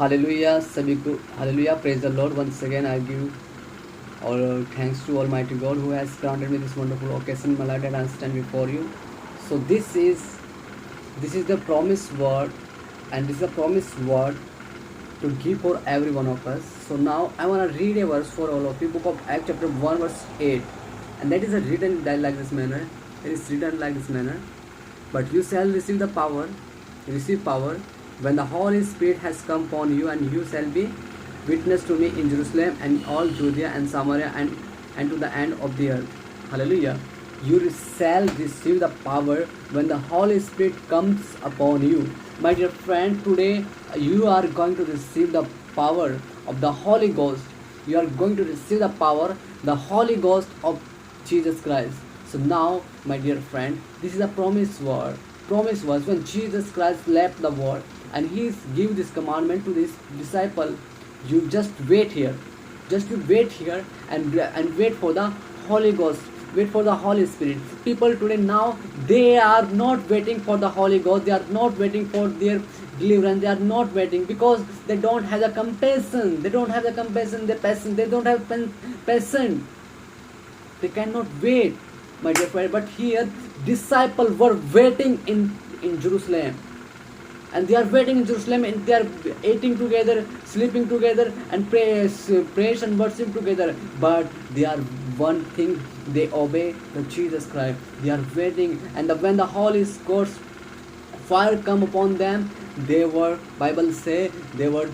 Hallelujah सभी को hallelujah praise the Lord once again I give all thanks to Almighty God who has granted me this wonderful occasion in my life that I stand before you. So this is the promised word, and this is the promised word to give for every one of us. So now I want to read a verse for all of you, book of Acts chapter 1 verse 8, and that is written like this manner. It is written like this manner. But you shall receive power when the Holy Spirit has come upon you, and you shall be witness to me in Jerusalem and all Judea and Samaria and to the end of the earth. Hallelujah. You shall receive the power when the Holy Spirit comes upon you. My dear friend, today you are going to receive the power of the Holy Ghost. You are going to receive the power, the Holy Ghost of Jesus Christ. So now, my dear friend, this is a promised word. Promise was when Jesus Christ left the world and he gave this commandment to this disciple. You just wait here. Just you wait here and wait for the Holy Ghost. Wait for the Holy Spirit. People today now, they are not waiting for the Holy Ghost. They are not waiting for their deliverance. They are not waiting because they don't have the compassion. They don't have the compassion, the passion. They don't have passion. They cannot wait, my dear friend. But here, disciples were waiting in Jerusalem. And they are waiting in Jerusalem, and they are eating together, sleeping together, and praise and worship together. But they are one thing, they obey the Jesus Christ. They are waiting, and when the Holy Ghost fire come upon them, they were, Bible say, they were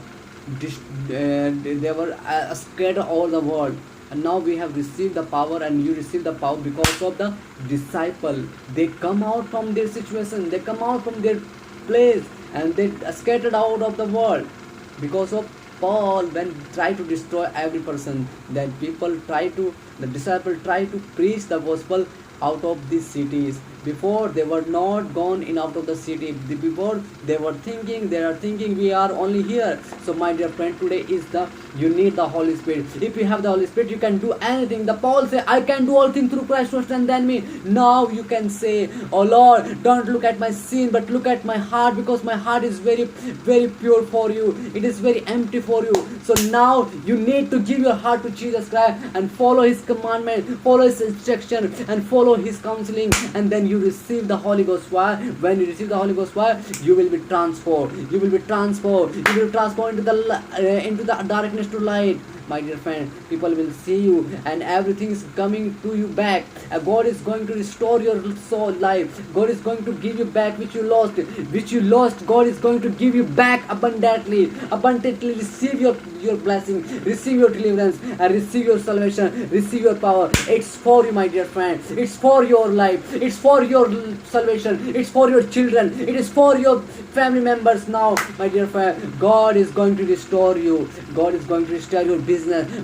scattered all the world. And now we have received the power, and you receive the power because of the disciple. They come out from their situation, they come out from their place, and they are scattered out of the world because of Paul. When try to destroy every person, then the disciples try to preach the gospel out of these cities. Before they were not gone in out of the city. Before they are thinking we are only here. So my dear friend, today is you need the Holy Spirit. If you have the Holy Spirit, you can do anything. The Paul say, I can do all things through Christ who strengthens me. Now you can say, oh Lord, don't look at my sin, but look at my heart, because my heart is very, very pure for you. It is very empty for you. So now you need to give your heart to Jesus Christ and follow his commandment, follow his instruction, and follow his counseling, and then you receive the Holy Ghost fire. When you receive the Holy Ghost fire, you will be transformed. You will be transformed. You will be transformed into the darkness to light. My dear friend, people will see you, and everything is coming to you back. God is going to restore your soul life. God is going to give you back which you lost. God is going to give you back abundantly. Receive your blessing, receive your deliverance, and receive your salvation, receive your power. It's for you, my dear friend. It's for your life. It's for your salvation. It's for your children. It is for your family members now, my dear friend. God is going to restore you. God is going to restore your business.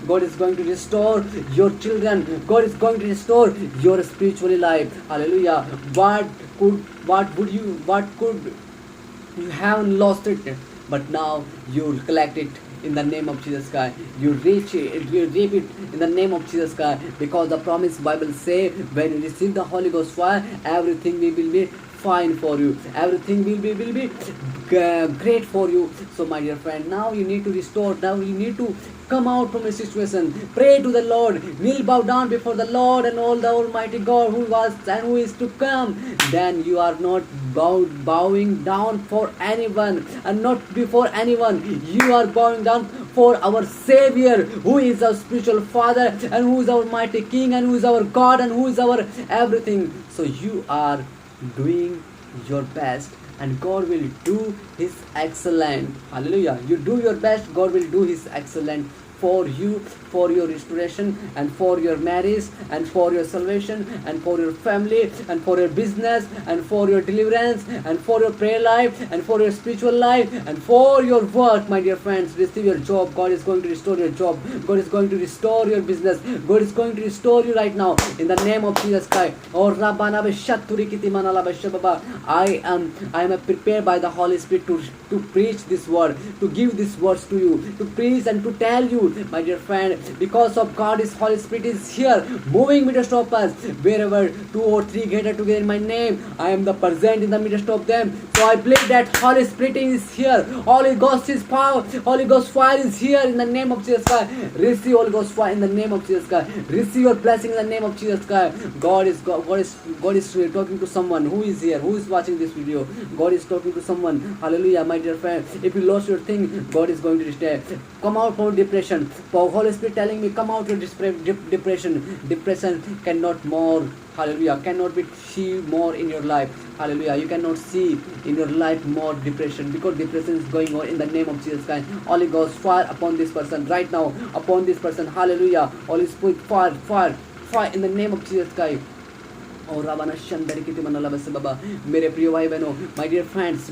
God is going to restore your children. God is going to restore your spiritual life. Hallelujah. What could you have lost it, but now you collect it in the name of Jesus Christ. You reach it, you reap it in the name of Jesus Christ, because the promise Bible say, when you receive the Holy Ghost fire, everything will be fine for you. Everything will be great for you. So my dear friend, now you need to restore. Now you need to come out from a situation. Pray to the Lord. Kneel, bow down before the Lord and all the Almighty God who was and who is to come. Then you are not bowing down for anyone and not before anyone. You are bowing down for our Savior, who is our spiritual Father, and who is our mighty King, and who is our God, and who is our everything. So you are doing your best, and God will do his excellent. Hallelujah. You do your best, God will do his excellent for you, for your restoration, and for your marriage, and for your salvation, and for your family, and for your business, and for your deliverance, and for your prayer life, and for your spiritual life, and for your work. My dear friends, receive your job. God is going to restore your job. God is going to restore your business. God is going to restore you right now in the name of Jesus Christ. I am prepared by the Holy Spirit to preach this word, to give these words to you, to preach and to tell you my dear friend, because of God, His Holy Spirit is here, moving midst of us. Wherever two or three gather together in my name, I am the present in the midst of them. So I believe that Holy Spirit is here. Holy Ghost is power. Holy Ghost fire is here in the name of Jesus Christ. Receive Holy Ghost fire in the name of Jesus Christ. Receive your blessing in the name of Jesus Christ. God is talking to someone who is here, who is watching this video. God is talking to someone. Hallelujah, my dear friend. If you lost your thing, God is going to restore. Come out from depression. Holy Spirit telling me, come out from depression. Depression cannot more. Hallelujah, cannot be see more in your life. Hallelujah, you cannot see in your life more depression, because depression is going on in the name of Jesus Christ. Holy Ghost fire upon this person right now, upon this person. Hallelujah, Holy Spirit fire in the name of Jesus Christ. और रावण शंदर की तिमन लबस बाबा मेरे प्रिय भाई बहनों, my dear friends,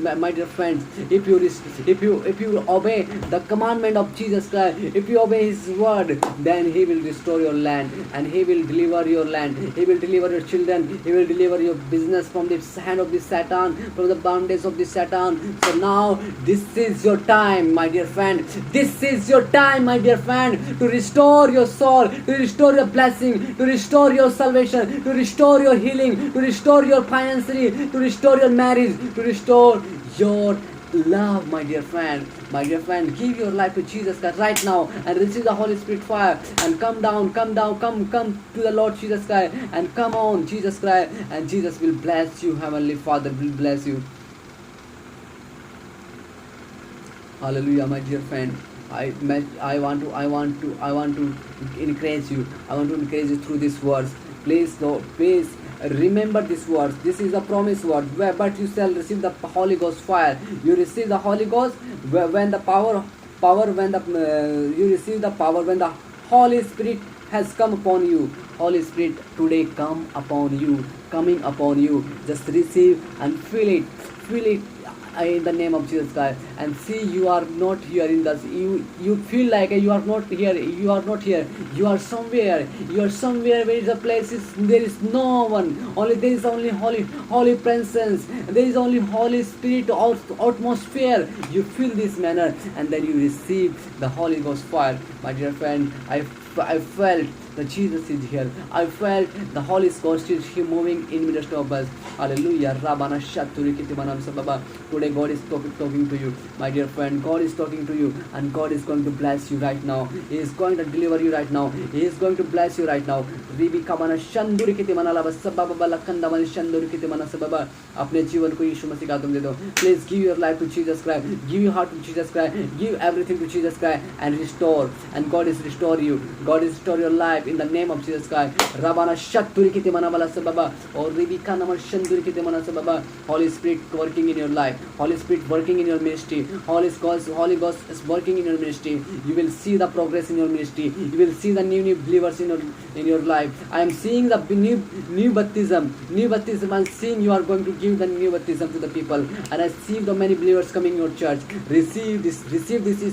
if you obey the commandment of Jesus Christ, if you obey His word, then He will restore your land, and He will deliver your land. He will deliver your children. He will deliver your business from the hand of the Satan, from the bondage of the Satan. So now this is your time, my dear friend. This is your time, my dear friend, to restore your soul, to restore your blessing, to restore your salvation, to restore your healing, to restore your financially, to restore your marriage, to restore your love, my dear friend. My dear friend, give your life to Jesus Christ right now and receive the Holy Spirit fire, and come to the Lord Jesus Christ, and come on Jesus Christ, and Jesus will bless you. Heavenly Father will bless you. Hallelujah, my dear friend. I want to encourage you. I want to encourage you through these words. Please remember these words. This is a promise word. But you shall receive the Holy Ghost fire. You receive the Holy Ghost when the you receive the power when the Holy Spirit has come upon you. Holy Spirit today coming upon you. Just receive and feel it in the name of Jesus Christ, and see you are not here in this. You feel like you are not here. You are somewhere where is a place there is no one. There is only holy presence. There is only Holy Spirit atmosphere. You feel this manner, and then you receive the Holy Ghost fire. My dear friend, I felt that Jesus is here. I felt the Holy Ghost is here moving in midst of us. Hallelujah. Today God is talking to you, my dear friend. God is talking to you, and God is going to bless you right now. He is going to deliver you right now. He is going to bless you right now. अपने जीवन को यीशु मसीह का तुम दे दो. Please give your life to Jesus Christ. Give your heart to Jesus Christ. Give everything to Jesus Christ and restore. And God is restore you. God is restore your life in the name of Jesus Christ. Rabana Shatturi kiti manabala sababa or Ribika Namar Shanduri kiti manasababa. Holy Spirit working in your life. Holy Spirit working in your ministry. Holy Ghost is working in your ministry. You will see the progress in your ministry. You will see the new believers in your life. I am seeing the new baptism. I'm seeing you are going to give the new baptism to the people, and I see the many believers coming in your church. Receive this.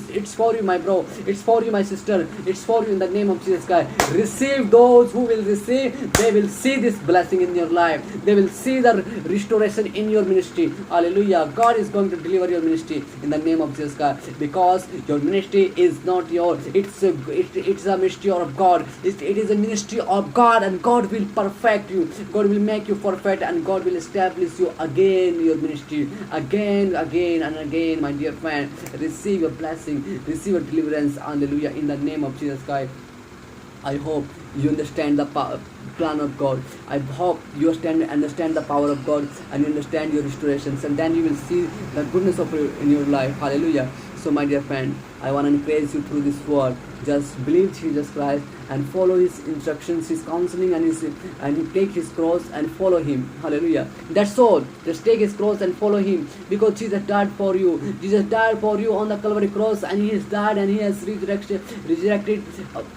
It's for you, my bro. It's for you, my sister. It's for you in the name of Jesus Christ. Receive. Those who will receive, they will see this blessing in your life. They will see the restoration in your ministry. Hallelujah. God is going to deliver your ministry in the name of Jesus Christ, because your ministry is not yours. It's a ministry of God. It is a ministry of God, and God will perfect you. God will make you perfect, and God will establish you again your ministry again and again, my dear friend. Receive your blessing, receive your deliverance. Hallelujah, in the name of Jesus Christ. I hope you understand the plan of God. I hope you understand the power of God, and you understand your restorations, and then you will see the goodness of you in your life. Hallelujah. So my dear friend, I want to encourage you through this word. Just believe Jesus Christ and follow His instructions, His counseling, and you take His cross and follow Him. Hallelujah. That's all. Just take His cross and follow Him, because Jesus died for you. Jesus died for you on the Calvary cross, and He has died and He has resurrected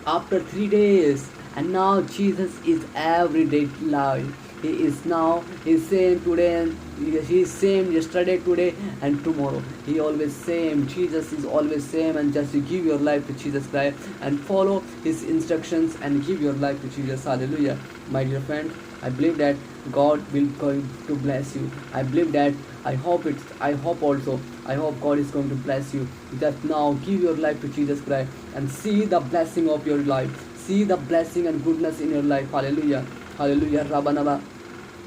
after 3 days. And now Jesus is everyday life. He is same today, and He is same yesterday, today, and tomorrow. He always same. Jesus is always same. And just you give your life to Jesus Christ and follow His instructions and give your life to Jesus. Hallelujah. My dear friend, I believe that God will going to bless you. I believe that. I hope I hope God is going to bless you. Just now give your life to Jesus Christ and see the blessing of your life. See the blessing and goodness in your life. Hallelujah. Hallelujah. Rabanaba.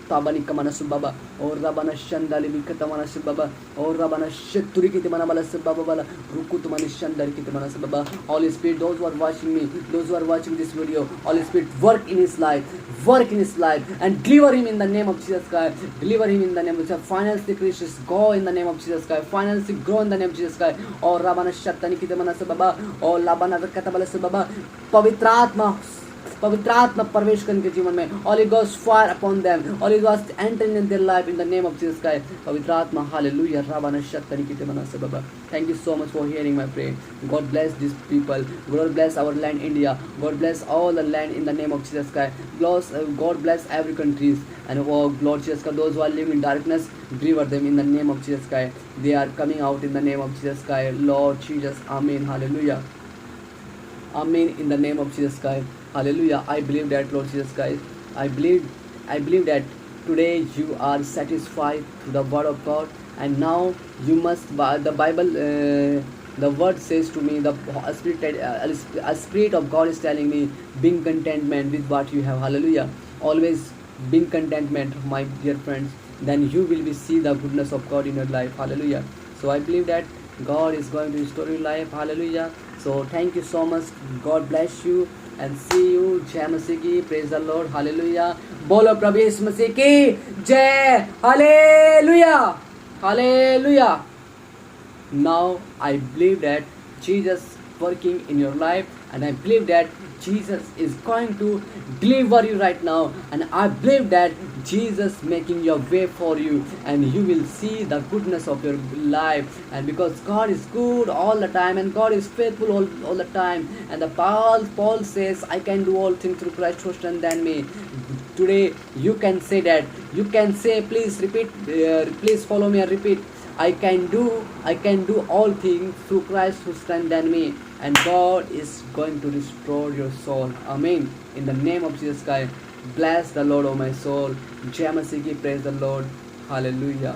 Tabani kamana subaba or rabana shandali bikatamana subaba or rabana sheturi kitamana bala subaba bala rukutumani shandari kitamana subaba. Holy Spirit, those who are watching me, those who are watching this video, Holy Spirit, work in his life, and deliver him in the name of Jesus Christ. Deliver him in the name of Jesus. Financially gracious, go in the name of Jesus Christ. Financially grow in the name of Jesus Christ. Or rabana shatani kitamana subaba or labana katabala subaba. Pavitratma प्रवेश करने के जीवन में Holy Ghost fire upon them, Holy Ghost entering in their life in the name of Jesus Christ. पवित्र आत्मा hallelujah Ravan शक्ति की तेमना से बाबा. Thank you so much for hearing my prayer. God bless these people. God bless our land India. God bless all the land in the name of Jesus Christ. God bless every countries and oh Lord Jesus Christ, those who are living in darkness, deliver them in the name of Jesus Christ. They are coming out in the name of Jesus Christ. Lord Jesus, Amen, hallelujah. Amen in the name of Jesus Christ. Hallelujah. I believe that, Lord Jesus Christ. I believe that today you are satisfied through the word of God, and now you must. The Bible, the word says to me, the spirit of God is telling me, being contentment with what you have. Hallelujah. Always being contentment, my dear friends. Then you will be see the goodness of God in your life. Hallelujah. So I believe that God is going to restore your life. Hallelujah. So thank you so much. God bless you and see you. Jai Masih ki. Praise the Lord. Hallelujah. Bolo Prabhu Yesu Masih ki Jai. Hallelujah. Hallelujah. Now I believe that Jesus working in your life, and I believe that Jesus is going to deliver you right now, and I believe that Jesus making your way for you, and you will see the goodness of your life. And because God is good all the time, and God is faithful all the time, and the Paul says, I can do all things through Christ who strengthens me. Today you can say that. You can say, please repeat, please follow me and repeat. I can do all things through Christ who strengthens me, and God is going to restore your soul. Amen. In the name of Jesus Christ, bless the Lord, O my soul. Jai Masih ki. Praise the Lord. Hallelujah.